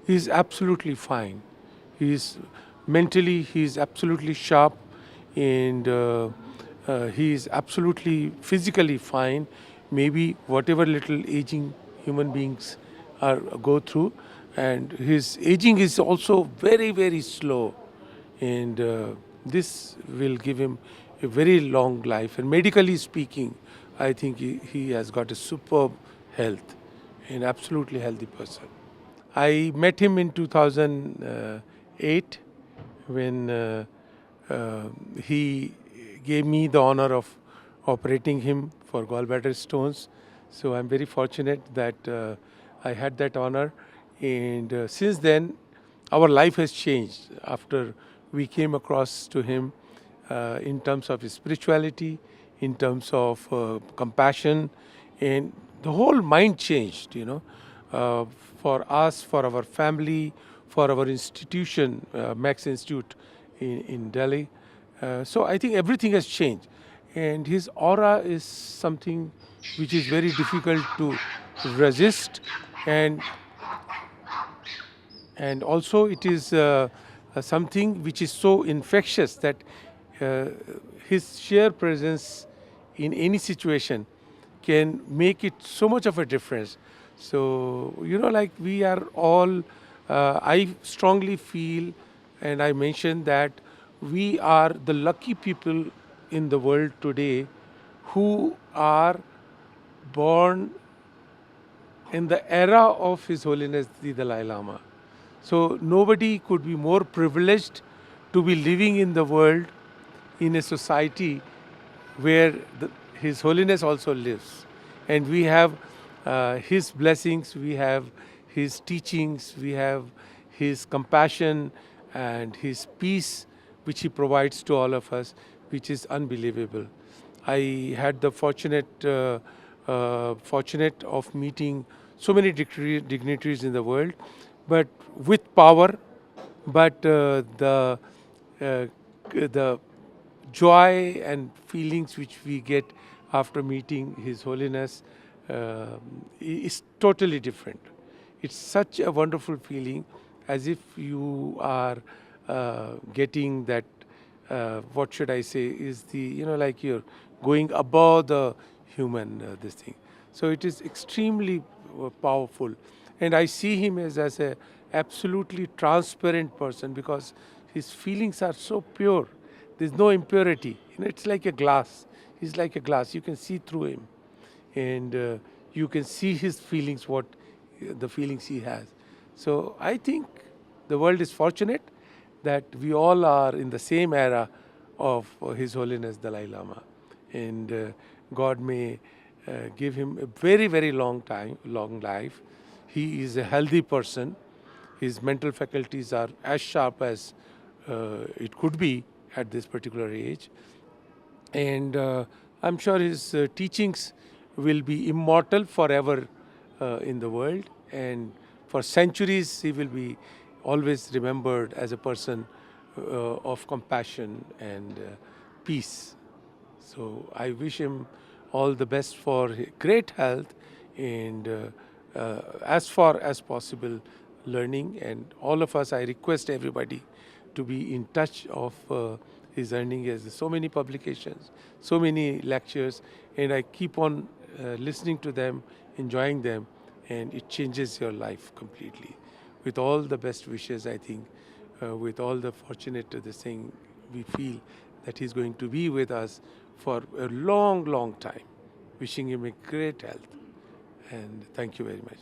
He's absolutely fine. He's mentally, he's absolutely sharp, and he's absolutely physically fine. Maybe whatever little aging human beings are go through, and his aging is also very, very slow, and this will give him a very long life. And medically speaking, I think he has got a superb health, an absolutely healthy person. I met him in 2008 when he gave me the honor of operating him for gallbladder stones. So I'm very fortunate that I had that honor. And since then, our life has changed after we came across to him in terms of his spirituality, in terms of compassion, and the whole mind changed, uh, for us, for our family, for our institution, Max Institute in Delhi. So I think everything has changed. And his aura is something which is very difficult to resist. And also it is something which is so infectious that uh, his sheer presence in any situation can make it so much of a difference. So like we are all, I strongly feel, and I mentioned that we are the lucky people in the world today who are born in the era of His Holiness the Dalai Lama. So nobody could be more privileged to be living in the world, in a society where His Holiness also lives. And we have His blessings, we have His teachings, we have His compassion and His peace, which He provides to all of us, which is unbelievable. I had the fortunate of meeting so many dignitaries in the world, but with power, but the joy and feelings which we get after meeting His Holiness is totally different. It's such a wonderful feeling, as if you are getting that, what should I say, is the, like you're going above the human, this thing. So it is extremely powerful. And I see him as a absolutely transparent person, because his feelings are so pure. There's no impurity. It's like a glass. He's like a glass. You can see through him, and you can see his feelings, what the feelings he has. So I think the world is fortunate that we all are in the same era of His Holiness Dalai Lama, and God may give him a very, very long life. He is a healthy person. His mental faculties are as sharp as it could be at this particular age. And I'm sure his teachings will be immortal forever in the world, and for centuries he will be always remembered as a person of compassion and peace. So I wish him all the best for great health, and as far as possible learning. And all of us, I request everybody to be in touch of his earning. He has so many publications, so many lectures, and I keep on listening to them, enjoying them, and it changes your life completely. With all the best wishes, I think, with all the fortunate this thing, we feel that he's going to be with us for a long, long time. Wishing him a great health. And thank you very much.